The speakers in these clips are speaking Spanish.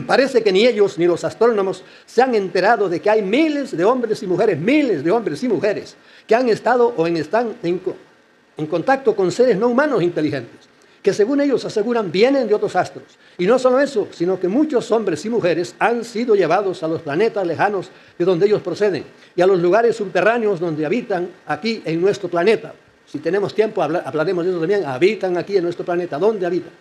Parece que ni ellos ni los astrónomos se han enterado de que hay miles de hombres y mujeres, que han estado o están en contacto con seres no humanos inteligentes, que según ellos aseguran vienen de otros astros. Y no solo eso, sino que muchos hombres y mujeres han sido llevados a los planetas lejanos de donde ellos proceden y a los lugares subterráneos donde habitan aquí en nuestro planeta. Si tenemos tiempo, hablaremos de eso también. Habitan aquí en nuestro planeta. ¿Dónde habitan?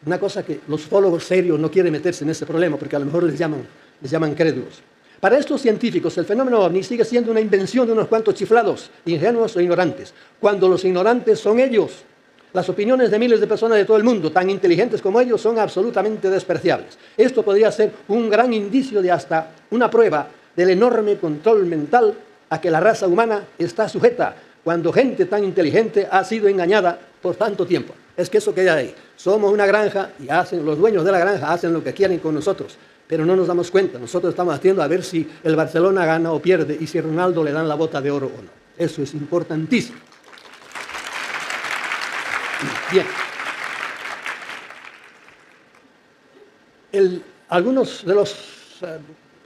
Una cosa que los ufólogos serios no quieren meterse en ese problema porque a lo mejor les llaman crédulos. Para estos científicos, el fenómeno ovni sigue siendo una invención de unos cuantos chiflados, ingenuos o ignorantes, cuando los ignorantes son ellos. Las opiniones de miles de personas de todo el mundo, tan inteligentes como ellos, son absolutamente despreciables. Esto podría ser un gran indicio de hasta una prueba del enorme control mental a que la raza humana está sujeta cuando gente tan inteligente ha sido engañada por tanto tiempo. Es que eso queda ahí. Somos una granja y los dueños de la granja hacen lo que quieren con nosotros, pero no nos damos cuenta. Nosotros estamos haciendo a ver si el Barcelona gana o pierde y si Ronaldo le dan la bota de oro o no. Eso es importantísimo. Bien. Algunos de los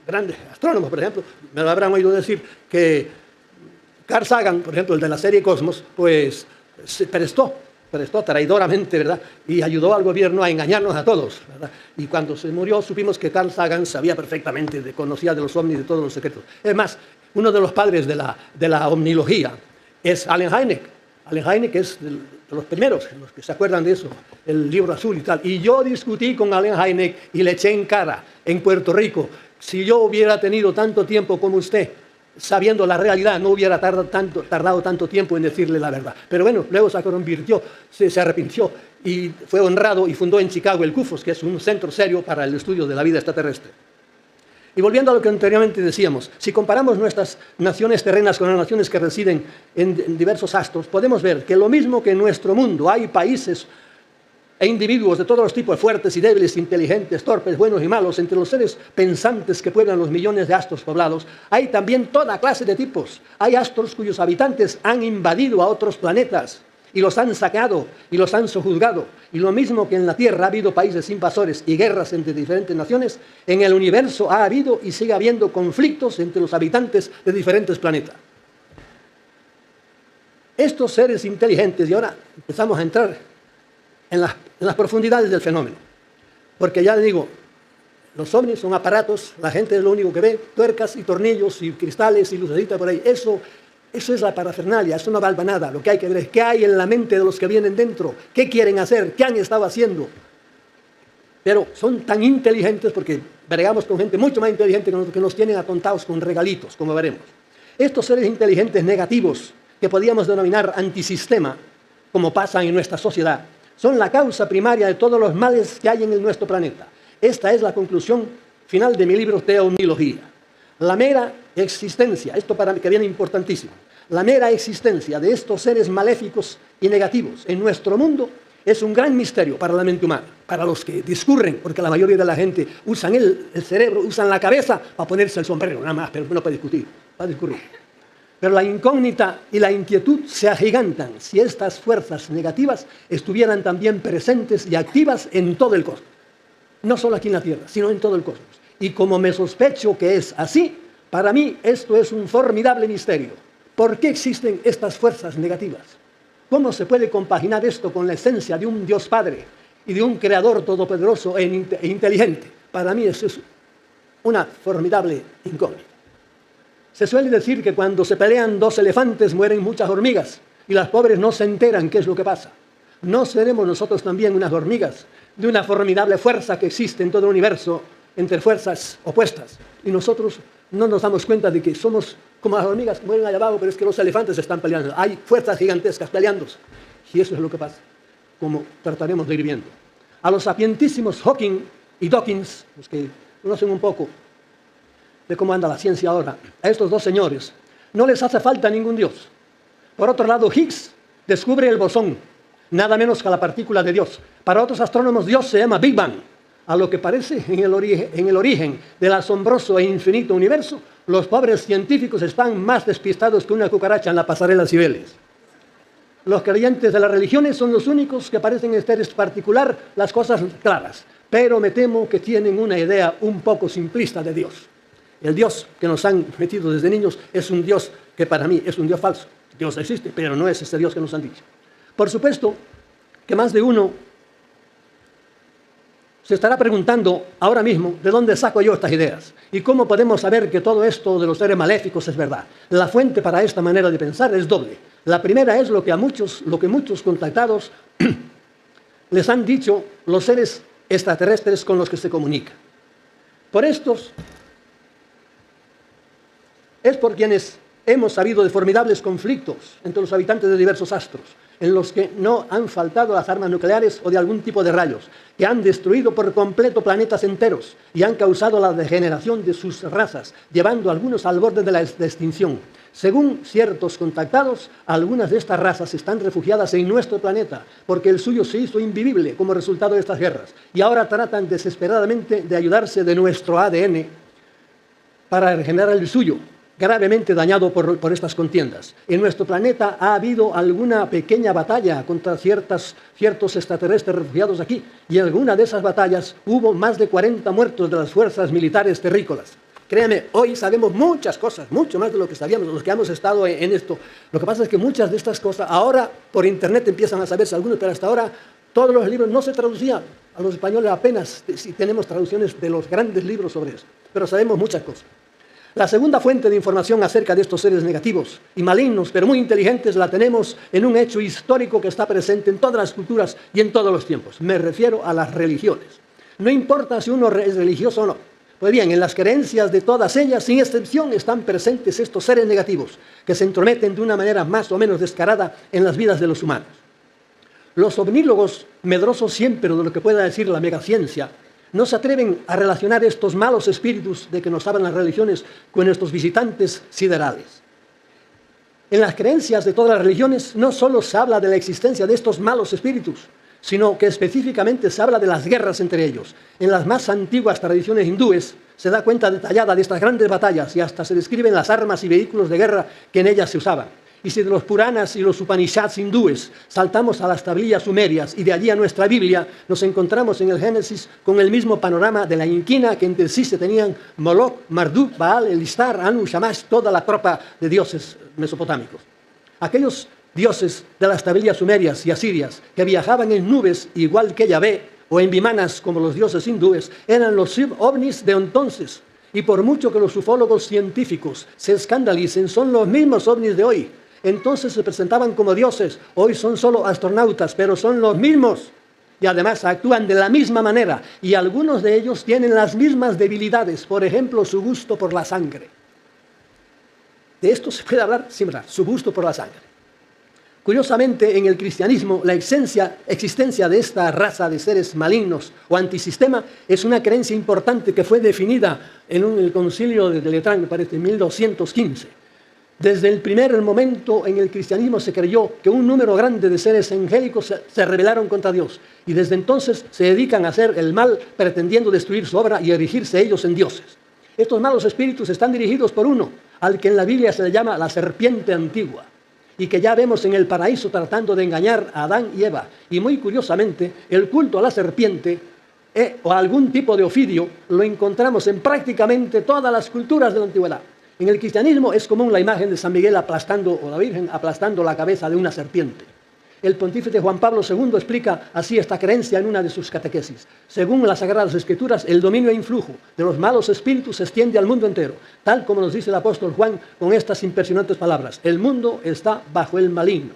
grandes astrónomos, por ejemplo, me lo habrán oído decir que Carl Sagan, por ejemplo, el de la serie Cosmos, pues se prestó traidoramente, ¿verdad? Y ayudó al gobierno a engañarnos a todos, ¿verdad? Y cuando se murió supimos que Carl Sagan sabía perfectamente, conocía de los ovnis, de todos los secretos. Es más, uno de los padres de la omnilogía es Allen Hynek. Allen Hynek es de los primeros, los que se acuerdan de eso, el libro azul y tal. Y yo discutí con Allen Hynek y le eché en cara en Puerto Rico. Si yo hubiera tenido tanto tiempo como usted, sabiendo la realidad, no hubiera tardado tanto tiempo en decirle la verdad. Pero bueno, luego se convirtió, se arrepintió y fue honrado y fundó en Chicago el CUFOS, que es un centro serio para el estudio de la vida extraterrestre. Y volviendo a lo que anteriormente decíamos, si comparamos nuestras naciones terrenas con las naciones que residen en diversos astros, podemos ver que lo mismo que en nuestro mundo hay países e individuos de todos los tipos, fuertes y débiles, inteligentes, torpes, buenos y malos, entre los seres pensantes que pueblan los millones de astros poblados, hay también toda clase de tipos. Hay astros cuyos habitantes han invadido a otros planetas y los han saqueado y los han sojuzgado. Y lo mismo que en la Tierra ha habido países invasores y guerras entre diferentes naciones, en el universo ha habido y sigue habiendo conflictos entre los habitantes de diferentes planetas. Estos seres inteligentes, y ahora empezamos a entrar en las profundidades del fenómeno, porque ya digo, los ovnis son aparatos, la gente es lo único que ve, tuercas y tornillos y cristales y lucecitas por ahí, eso es la parafernalia, eso no valga nada. Lo que hay que ver es qué hay en la mente de los que vienen dentro, qué quieren hacer, qué han estado haciendo. Pero son tan inteligentes porque bregamos con gente mucho más inteligente que nos tienen atontados con regalitos, como veremos. Estos seres inteligentes negativos, que podríamos denominar antisistema, como pasa en nuestra sociedad, son la causa primaria de todos los males que hay en nuestro planeta. Esta es la conclusión final de mi libro Teomnilogía. La mera existencia, esto para mí que viene importantísimo, la mera existencia de estos seres maléficos y negativos en nuestro mundo es un gran misterio para la mente humana, para los que discurren, porque la mayoría de la gente usan el cerebro, usan la cabeza para ponerse el sombrero, nada más, pero no para discutir, para discurrir. Pero la incógnita y la inquietud se agigantan si estas fuerzas negativas estuvieran también presentes y activas en todo el cosmos. No solo aquí en la Tierra, sino en todo el cosmos. Y como me sospecho que es así, para mí esto es un formidable misterio. ¿Por qué existen estas fuerzas negativas? ¿Cómo se puede compaginar esto con la esencia de un Dios Padre y de un Creador todopoderoso e inteligente? Para mí eso es una formidable incógnita. Se suele decir que cuando se pelean dos elefantes mueren muchas hormigas y las pobres no se enteran qué es lo que pasa. ¿No seremos nosotros también unas hormigas de una formidable fuerza que existe en todo el universo entre fuerzas opuestas? Y nosotros no nos damos cuenta de que somos como las hormigas que mueren allá abajo, pero es que los elefantes están peleando. Hay fuerzas gigantescas peleándose. Y eso es lo que pasa, como trataremos de ir viendo. A los sapientísimos Hawking y Dawkins, los que conocen un poco de cómo anda la ciencia ahora, a estos dos señores no les hace falta ningún Dios. Por otro lado, Higgs descubre el bosón, nada menos que la partícula de Dios. Para otros astrónomos, Dios se llama Big Bang. A lo que parece en el origen del asombroso e infinito universo, los pobres científicos están más despistados que una cucaracha en la pasarela Cibeles. Los creyentes de las religiones son los únicos que parecen estar en particular las cosas claras. pero me temo que tienen una idea un poco simplista de Dios. El Dios que nos han metido desde niños es un Dios que para mí es un Dios falso. Dios existe, pero no es ese Dios que nos han dicho. Por supuesto que más de uno se estará preguntando ahora mismo de dónde saco yo estas ideas y cómo podemos saber que todo esto de los seres maléficos es verdad. La fuente para esta manera de pensar es doble. La primera es lo que muchos contactados les han dicho los seres extraterrestres con los que se comunica. Por estos es por quienes hemos sabido de formidables conflictos entre los habitantes de diversos astros, en los que no han faltado las armas nucleares o de algún tipo de rayos, que han destruido por completo planetas enteros y han causado la degeneración de sus razas, llevando a algunos al borde de la extinción. Según ciertos contactados, algunas de estas razas están refugiadas en nuestro planeta, porque el suyo se hizo invivible como resultado de estas guerras, y ahora tratan desesperadamente de ayudarse de nuestro ADN para regenerar el suyo, gravemente dañado por estas contiendas. En nuestro planeta ha habido alguna pequeña batalla contra ciertos extraterrestres refugiados aquí, y en alguna de esas batallas hubo más de 40 muertos de las fuerzas militares terrícolas. Créanme, hoy sabemos muchas cosas, mucho más de lo que sabíamos, los que hemos estado en esto. Lo que pasa es que muchas de estas cosas ahora por internet empiezan a saberse algunos, pero hasta ahora todos los libros no se traducían. A los españoles apenas si tenemos traducciones de los grandes libros sobre eso, pero sabemos muchas cosas. La segunda fuente de información acerca de estos seres negativos y malignos, pero muy inteligentes, la tenemos en un hecho histórico que está presente en todas las culturas y en todos los tiempos. Me refiero a las religiones. No importa si uno es religioso o no. Pues bien, en las creencias de todas ellas, sin excepción, están presentes estos seres negativos que se entrometen de una manera más o menos descarada en las vidas de los humanos. Los omnólogos, medrosos siempre de lo que pueda decir la megaciencia, no se atreven a relacionar estos malos espíritus de que nos hablan las religiones con estos visitantes siderales. En las creencias de todas las religiones no solo se habla de la existencia de estos malos espíritus, sino que específicamente se habla de las guerras entre ellos. En las más antiguas tradiciones hindúes se da cuenta detallada de estas grandes batallas y hasta se describen las armas y vehículos de guerra que en ellas se usaban. Y si de los Puranas y los Upanishads hindúes saltamos a las tablillas sumerias y de allí a nuestra Biblia, nos encontramos en el Génesis con el mismo panorama de la inquina que entre sí se tenían Moloch, Marduk, Baal, Elistar, Anu, Shamash, toda la tropa de dioses mesopotámicos. Aquellos dioses de las tablillas sumerias y asirias que viajaban en nubes igual que Yahvé o en vimanas como los dioses hindúes eran los ovnis de entonces. Y por mucho que los ufólogos científicos se escandalicen, son los mismos ovnis de hoy. Entonces se presentaban como dioses, hoy son solo astronautas, pero son los mismos. Y además actúan de la misma manera, y algunos de ellos tienen las mismas debilidades, por ejemplo, su gusto por la sangre. De esto se puede hablar sin verdad, su gusto por la sangre. Curiosamente, en el cristianismo, la existencia de esta raza de seres malignos o antisistema es una creencia importante que fue definida en el concilio de Letrán, me parece, en 1215. Desde el primer momento en el cristianismo se creyó que un número grande de seres angélicos se rebelaron contra Dios y desde entonces se dedican a hacer el mal pretendiendo destruir su obra y erigirse ellos en dioses. Estos malos espíritus están dirigidos por uno, al que en la Biblia se le llama la serpiente antigua, y que ya vemos en el paraíso tratando de engañar a Adán y Eva. Y muy curiosamente, el culto a la serpiente o a algún tipo de ofidio lo encontramos en prácticamente todas las culturas de la antigüedad. En el cristianismo es común la imagen de San Miguel aplastando, o la Virgen aplastando la cabeza de una serpiente. El pontífice Juan Pablo II explica así esta creencia en una de sus catequesis. Según las Sagradas Escrituras, el dominio e influjo de los malos espíritus se extiende al mundo entero, tal como nos dice el apóstol Juan con estas impresionantes palabras. El mundo está bajo el maligno,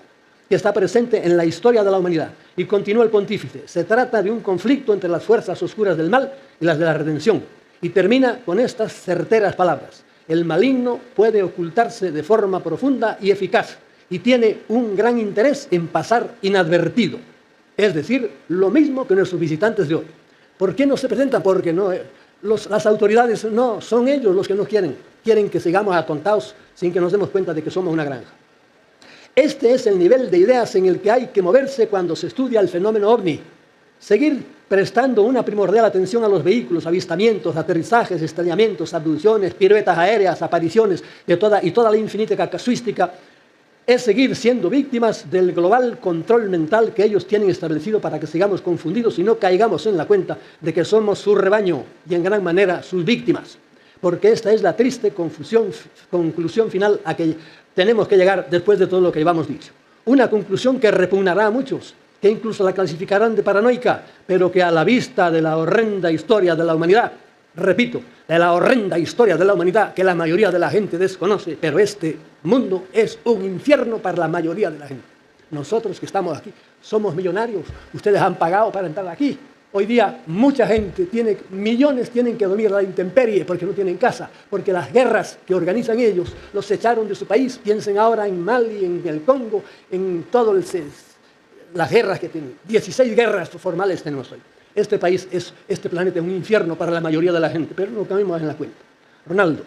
que está presente en la historia de la humanidad. Y continúa el pontífice. Se trata de un conflicto entre las fuerzas oscuras del mal y las de la redención. Y termina con estas certeras palabras. El maligno puede ocultarse de forma profunda y eficaz y tiene un gran interés en pasar inadvertido. Es decir, lo mismo que nuestros visitantes de hoy. ¿Por qué no se presentan? Porque las autoridades no son ellos los que nos quieren. Quieren que sigamos atontados sin que nos demos cuenta de que somos una granja. Este es el nivel de ideas en el que hay que moverse cuando se estudia el fenómeno ovni. Seguir prestando una primordial atención a los vehículos, avistamientos, aterrizajes, estrellamientos, abducciones, piruetas aéreas, apariciones y toda la infinita casuística es seguir siendo víctimas del global control mental que ellos tienen establecido para que sigamos confundidos y no caigamos en la cuenta de que somos su rebaño y en gran manera sus víctimas. Porque esta es la triste conclusión final a que tenemos que llegar después de todo lo que llevamos dicho. Una conclusión que repugnará a muchos, que incluso la clasificarán de paranoica, pero que a la vista de la horrenda historia de la humanidad, repito, de la horrenda historia de la humanidad que la mayoría de la gente desconoce, pero este mundo es un infierno para la mayoría de la gente. Nosotros que estamos aquí somos millonarios, ustedes han pagado para entrar aquí. Hoy día mucha gente, millones tienen que dormir a la intemperie porque no tienen casa, porque las guerras que organizan ellos los echaron de su país. Piensen ahora en Mali, en el Congo, en todas las guerras que tienen. 16 guerras formales tenemos hoy. Este planeta es un infierno para la mayoría de la gente, pero no caemos en la cuenta. Ronaldo,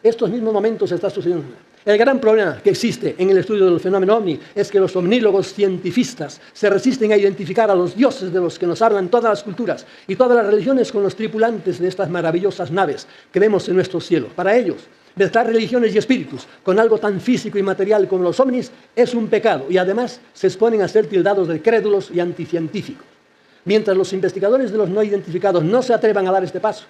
estos mismos momentos está sucediendo. El gran problema que existe en el estudio del fenómeno ovni es que los omnólogos cientifistas se resisten a identificar a los dioses de los que nos hablan todas las culturas y todas las religiones con los tripulantes de estas maravillosas naves que vemos en nuestro cielo. Para ellos, mezclar religiones y espíritus con algo tan físico y material como los ovnis es un pecado y además se exponen a ser tildados de crédulos y anticientíficos. Mientras los investigadores de los no identificados no se atrevan a dar este paso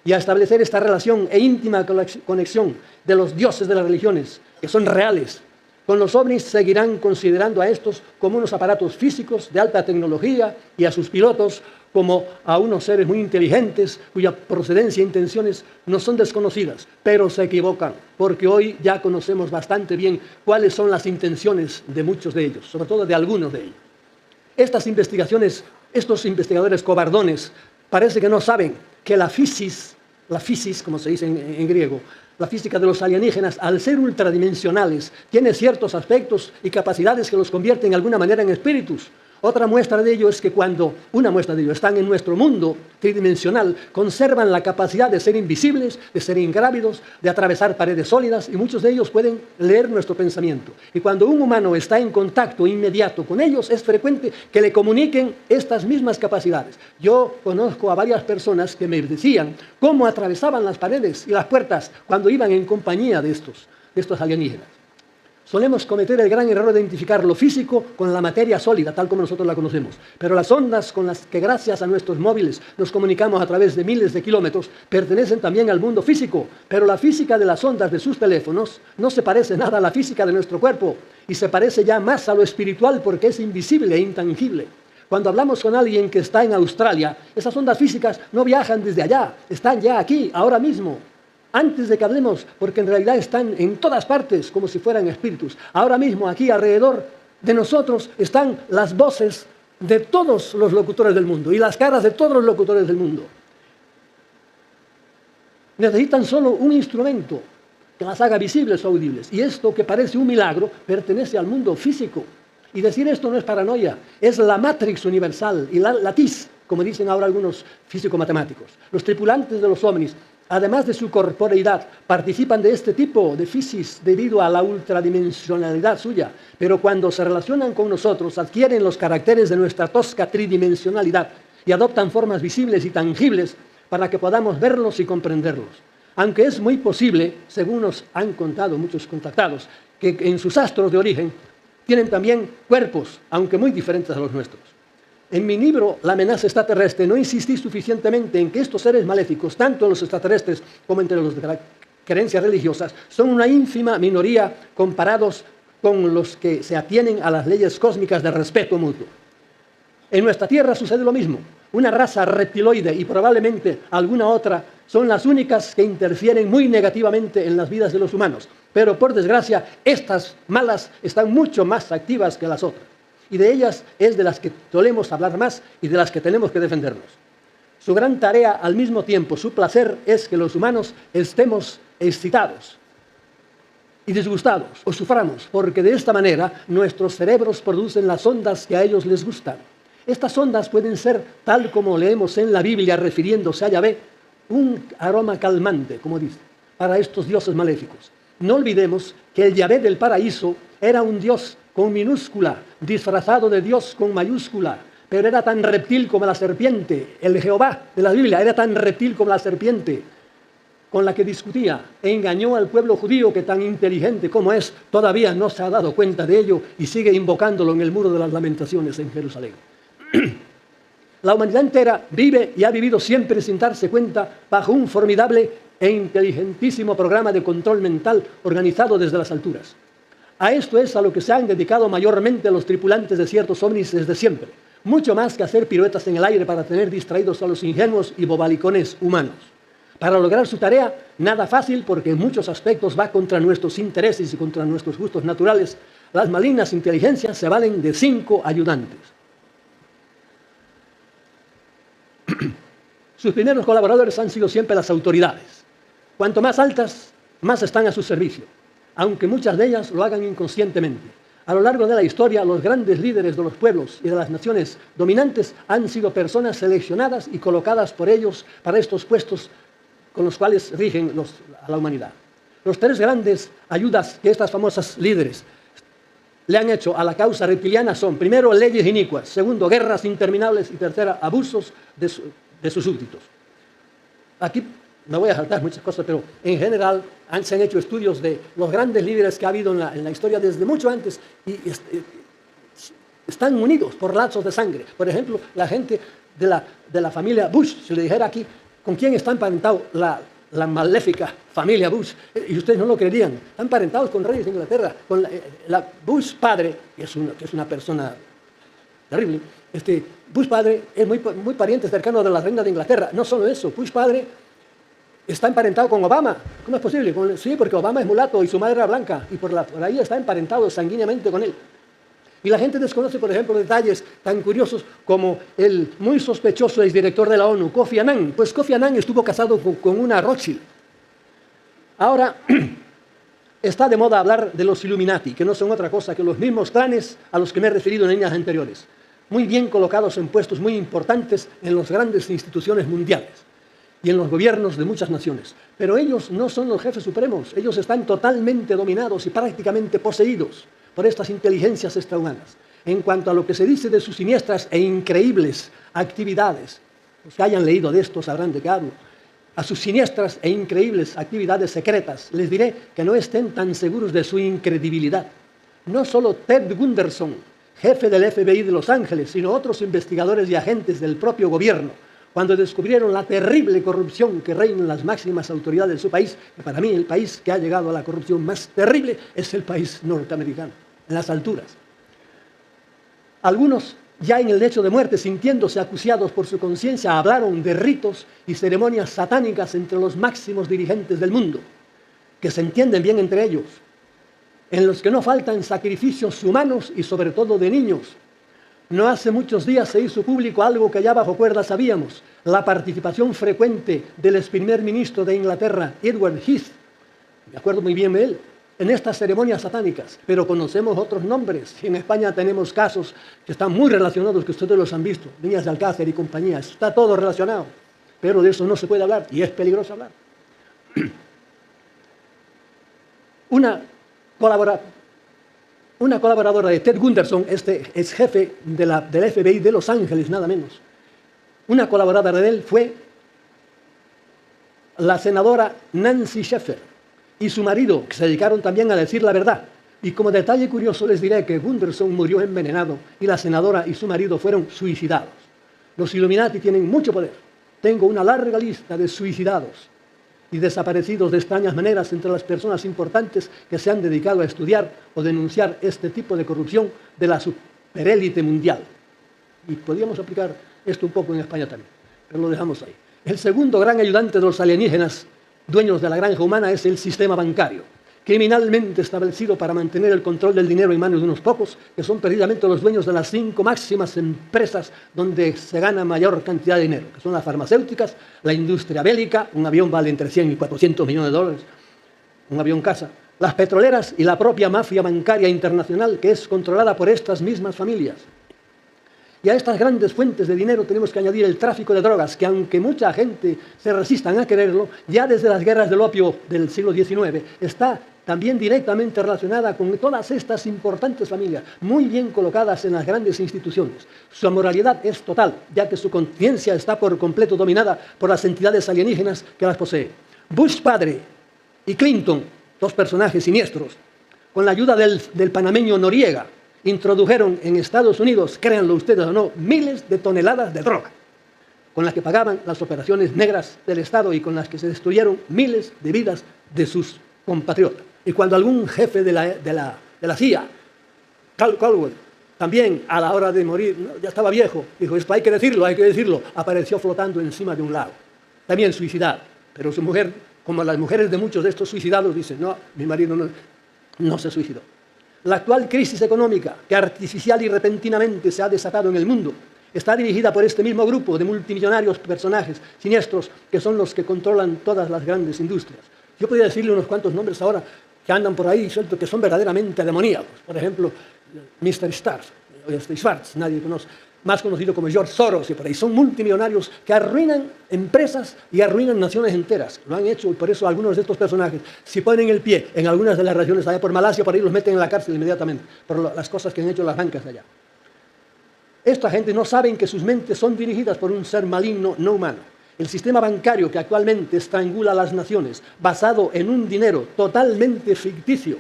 y a establecer esta relación e íntima conexión de los dioses de las religiones, que son reales, con los ovnis seguirán considerando a estos como unos aparatos físicos de alta tecnología y a sus pilotos como a unos seres muy inteligentes cuya procedencia e intenciones no son desconocidas, pero se equivocan, porque hoy ya conocemos bastante bien cuáles son las intenciones de muchos de ellos, sobre todo de algunos de ellos. Estos investigadores cobardones parece que no saben que la fisis, como se dice en griego, la física de los alienígenas, al ser ultradimensionales, tiene ciertos aspectos y capacidades que los convierten de alguna manera en espíritus. Una muestra de ello están en nuestro mundo tridimensional, conservan la capacidad de ser invisibles, de ser ingrávidos, de atravesar paredes sólidas y muchos de ellos pueden leer nuestro pensamiento. Y cuando un humano está en contacto inmediato con ellos, es frecuente que le comuniquen estas mismas capacidades. Yo conozco a varias personas que me decían cómo atravesaban las paredes y las puertas cuando iban en compañía de estos alienígenas. Solemos cometer el gran error de identificar lo físico con la materia sólida, tal como nosotros la conocemos. Pero las ondas con las que gracias a nuestros móviles nos comunicamos a través de miles de kilómetros pertenecen también al mundo físico. Pero la física de las ondas de sus teléfonos no se parece nada a la física de nuestro cuerpo y se parece ya más a lo espiritual porque es invisible e intangible. Cuando hablamos con alguien que está en Australia, esas ondas físicas no viajan desde allá, están ya aquí, ahora mismo. Antes de que hablemos, porque en realidad están en todas partes como si fueran espíritus. Ahora mismo aquí alrededor de nosotros están las voces de todos los locutores del mundo y las caras de todos los locutores del mundo. Necesitan solo un instrumento que las haga visibles o audibles. Y esto, que parece un milagro, pertenece al mundo físico. Y decir esto no es paranoia, es la matrix universal y la latiz, como dicen ahora algunos físico-matemáticos. Los tripulantes de los ovnis, además de su corporeidad, participan de este tipo de fisis debido a la ultradimensionalidad suya, pero cuando se relacionan con nosotros adquieren los caracteres de nuestra tosca tridimensionalidad y adoptan formas visibles y tangibles para que podamos verlos y comprenderlos. Aunque es muy posible, según nos han contado muchos contactados, que en sus astros de origen tienen también cuerpos, aunque muy diferentes a los nuestros. En mi libro, La amenaza extraterrestre, no insistí suficientemente en que estos seres maléficos, tanto los extraterrestres como entre los de creencias religiosas, son una ínfima minoría comparados con los que se atienen a las leyes cósmicas de respeto mutuo. En nuestra Tierra sucede lo mismo. Una raza reptiloide y probablemente alguna otra son las únicas que interfieren muy negativamente en las vidas de los humanos. Pero, por desgracia, estas malas están mucho más activas que las otras. Y de ellas es de las que solemos hablar más y de las que tenemos que defendernos. Su gran tarea, al mismo tiempo, su placer, es que los humanos estemos excitados y disgustados o suframos, porque de esta manera nuestros cerebros producen las ondas que a ellos les gustan. Estas ondas pueden ser, tal como leemos en la Biblia refiriéndose a Yahvé, un aroma calmante, como dice, para estos dioses maléficos. No olvidemos que el Yahvé del paraíso era un dios con minúscula, disfrazado de Dios con mayúscula, pero era tan reptil como la serpiente. El Jehová de la Biblia era tan reptil como la serpiente. con la que discutía e engañó al pueblo judío que tan inteligente como es, todavía no se ha dado cuenta de ello y sigue invocándolo en el muro de las lamentaciones en Jerusalén. La humanidad entera vive y ha vivido siempre sin darse cuenta bajo un formidable e inteligentísimo programa de control mental organizado desde las alturas. A esto es a lo que se han dedicado mayormente los tripulantes de ciertos ovnis desde siempre, mucho más que hacer piruetas en el aire para tener distraídos a los ingenuos y bobalicones humanos. Para lograr su tarea, nada fácil porque en muchos aspectos va contra nuestros intereses y contra nuestros gustos naturales, las malignas inteligencias se valen de 5 ayudantes. Sus primeros colaboradores han sido siempre las autoridades. Cuanto más altas, más están a su servicio, aunque muchas de ellas lo hagan inconscientemente. A lo largo de la historia, los grandes líderes de los pueblos y de las naciones dominantes han sido personas seleccionadas y colocadas por ellos para estos puestos con los cuales rigen a la humanidad. Los 3 grandes ayudas que estas famosas líderes le han hecho a la causa reptiliana son, primero, leyes inicuas, segundo, guerras interminables y tercera, abusos de sus súbditos. Aquí me voy a saltar muchas cosas, pero en general se han hecho estudios de los grandes líderes que ha habido en la historia desde mucho antes y están unidos por lazos de sangre. Por ejemplo, la gente de la familia Bush, si le dijera aquí, ¿con quién está emparentado la maléfica familia Bush? Y ustedes no lo creerían. Están emparentados con reyes de Inglaterra, con la Bush padre, que es una persona terrible. Bush padre es muy pariente cercano de la reina de Inglaterra. No solo eso, Bush padre está emparentado con Obama. ¿Cómo es posible? Sí, porque Obama es mulato y su madre era blanca, y por ahí está emparentado sanguíneamente con él. Y la gente desconoce, por ejemplo, detalles tan curiosos como el muy sospechoso exdirector de la ONU, Kofi Annan. Pues Kofi Annan estuvo casado con una Rothschild. Ahora está de moda hablar de los Illuminati, que no son otra cosa que los mismos clanes a los que me he referido en líneas anteriores, muy bien colocados en puestos muy importantes en las grandes instituciones mundiales y en los gobiernos de muchas naciones. Pero ellos no son los jefes supremos, ellos están totalmente dominados y prácticamente poseídos por estas inteligencias extrahumanas. En cuanto a lo que se dice de sus siniestras e increíbles actividades, los que hayan leído de esto sabrán de qué hablo, a sus siniestras e increíbles actividades secretas, les diré que no estén tan seguros de su incredibilidad. No solo Ted Gunderson, jefe del FBI de Los Ángeles, sino otros investigadores y agentes del propio gobierno, cuando descubrieron la terrible corrupción que reina en las máximas autoridades de su país, que para mí el país que ha llegado a la corrupción más terrible es el país norteamericano, en las alturas. Algunos, ya en el lecho de muerte, sintiéndose acuciados por su conciencia, hablaron de ritos y ceremonias satánicas entre los máximos dirigentes del mundo, que se entienden bien entre ellos, en los que no faltan sacrificios humanos y sobre todo de niños. No hace muchos días se hizo público algo que ya bajo cuerda sabíamos, la participación frecuente del ex primer ministro de Inglaterra, Edward Heath, me acuerdo muy bien de él, en estas ceremonias satánicas, pero conocemos otros nombres. En España tenemos casos que están muy relacionados, que ustedes los han visto, Niñas de Alcácer y compañía, está todo relacionado, pero de eso no se puede hablar y es peligroso hablar. Una colaboradora de Ted Gunderson, este ex jefe del FBI de Los Ángeles, nada menos. Una colaboradora de él fue la senadora Nancy Sheffer y su marido, que se dedicaron también a decir la verdad. Y como detalle curioso les diré que Gunderson murió envenenado y la senadora y su marido fueron suicidados. Los Illuminati tienen mucho poder. Tengo una larga lista de suicidados y desaparecidos de extrañas maneras entre las personas importantes que se han dedicado a estudiar o denunciar este tipo de corrupción de la superélite mundial. Y podríamos aplicar esto un poco en España también, pero lo dejamos ahí. El segundo gran ayudante de los alienígenas, dueños de la granja humana, es el sistema bancario, criminalmente establecido para mantener el control del dinero en manos de unos pocos, que son precisamente los dueños de las 5 máximas empresas donde se gana mayor cantidad de dinero, que son las farmacéuticas, la industria bélica, un avión vale entre 100 y 400 millones de dólares, un avión caza, las petroleras y la propia mafia bancaria internacional, que es controlada por estas mismas familias. Y a estas grandes fuentes de dinero tenemos que añadir el tráfico de drogas, que aunque mucha gente se resistan a quererlo, ya desde las guerras del opio del siglo XIX está también directamente relacionada con todas estas importantes familias, muy bien colocadas en las grandes instituciones. Su amoralidad es total, ya que su conciencia está por completo dominada por las entidades alienígenas que las poseen. Bush padre y Clinton, dos personajes siniestros, con la ayuda del panameño Noriega, introdujeron en Estados Unidos, créanlo ustedes o no, miles de toneladas de droga, con las que pagaban las operaciones negras del Estado y con las que se destruyeron miles de vidas de sus compatriotas. Y cuando algún jefe de la CIA, Caldwell, también a la hora de morir, ¿no?, ya estaba viejo, dijo, esto hay que decirlo, apareció flotando encima de un lago, también suicidado. Pero su mujer, como las mujeres de muchos de estos suicidados, dice, no, mi marido no se suicidó. La actual crisis económica, que artificial y repentinamente se ha desatado en el mundo, está dirigida por este mismo grupo de multimillonarios personajes siniestros que son los que controlan todas las grandes industrias. Yo podría decirle unos cuantos nombres ahora que andan por ahí sueltos, que son verdaderamente demoníacos. Por ejemplo, Mr. Schwartz, nadie conoce, más conocido como George Soros, y por ahí son multimillonarios que arruinan empresas y arruinan naciones enteras. Lo han hecho, y por eso algunos de estos personajes, si ponen el pie en algunas de las regiones allá por Malasia, por ahí los meten en la cárcel inmediatamente, por las cosas que han hecho las bancas de allá. Esta gente no saben que sus mentes son dirigidas por un ser maligno no humano. El sistema bancario que actualmente estrangula a las naciones, basado en un dinero totalmente ficticio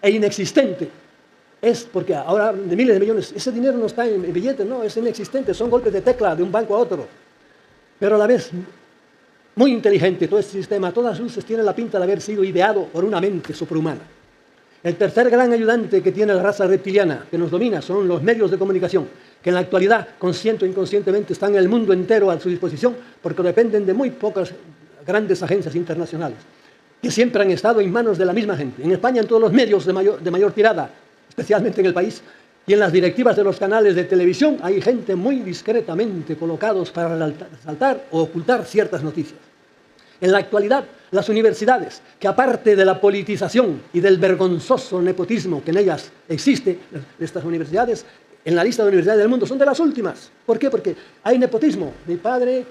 e inexistente, es porque ahora de miles de millones, ese dinero no está en billetes, no, es inexistente, son golpes de tecla de un banco a otro. Pero a la vez, muy inteligente todo este sistema, a todas luces tiene la pinta de haber sido ideado por una mente superhumana. El tercer gran ayudante que tiene la raza reptiliana, que nos domina, son los medios de comunicación, que en la actualidad, consciente o inconscientemente, están en el mundo entero a su disposición, porque dependen de muy pocas grandes agencias internacionales, que siempre han estado en manos de la misma gente. En España, en todos los medios de mayor tirada, especialmente en el país, y en las directivas de los canales de televisión, hay gente muy discretamente colocados para resaltar o ocultar ciertas noticias. En la actualidad, las universidades, que aparte de la politización y del vergonzoso nepotismo que en ellas existe, estas universidades, en la lista de universidades del mundo, son de las últimas. ¿Por qué? Porque hay nepotismo. El padre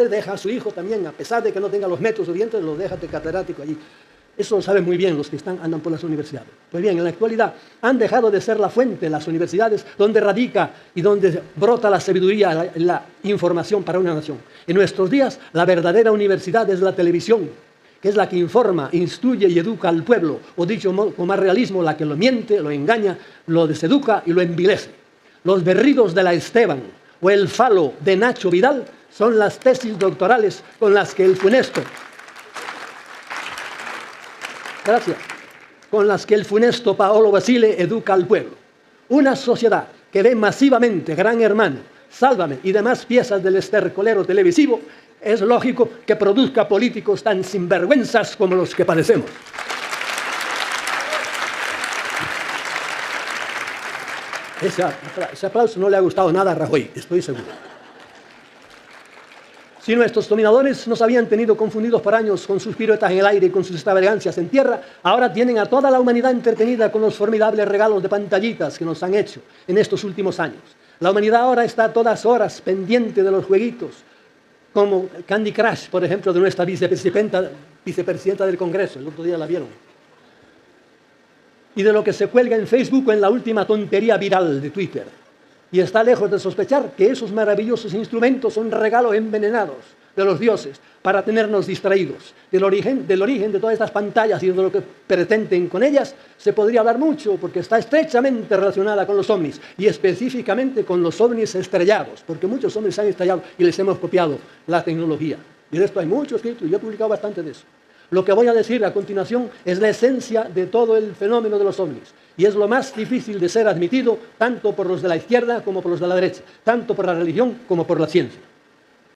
deja a su hijo también, a pesar de que no tenga los metros suficientes, lo deja de catedrático allí. Eso lo saben muy bien los que andan por las universidades. Pues bien, en la actualidad han dejado de ser la fuente, las universidades, donde radica y donde brota la sabiduría, la información para una nación. En nuestros días, la verdadera universidad es la televisión, que es la que informa, instruye y educa al pueblo, o dicho con más realismo, la que lo miente, lo engaña, lo deseduca y lo envilece. Los berridos de la Esteban o el falo de Nacho Vidal son las tesis doctorales con las que el funesto Paolo Basile educa al pueblo. Una sociedad que ve masivamente Gran Hermano, Sálvame y demás piezas del estercolero televisivo, es lógico que produzca políticos tan sinvergüenzas como los que padecemos. Ese aplauso no le ha gustado nada a Rajoy, estoy seguro. Si nuestros dominadores nos habían tenido confundidos por años con sus piruetas en el aire y con sus extravagancias en tierra, ahora tienen a toda la humanidad entretenida con los formidables regalos de pantallitas que nos han hecho en estos últimos años. La humanidad ahora está a todas horas pendiente de los jueguitos, como Candy Crush, por ejemplo, de nuestra vicepresidenta del Congreso, el otro día la vieron. Y de lo que se cuelga en Facebook o en la última tontería viral de Twitter. Y está lejos de sospechar que esos maravillosos instrumentos son regalos envenenados de los dioses para tenernos distraídos. Del origen de todas estas pantallas y de lo que pretenden con ellas se podría hablar mucho, porque está estrechamente relacionada con los ovnis y específicamente con los ovnis estrellados, porque muchos ovnis se han estrellado y les hemos copiado la tecnología. Y de esto hay mucho escrito y yo he publicado bastante de eso. Lo que voy a decir a continuación es la esencia de todo el fenómeno de los ovnis. Y es lo más difícil de ser admitido tanto por los de la izquierda como por los de la derecha, tanto por la religión como por la ciencia.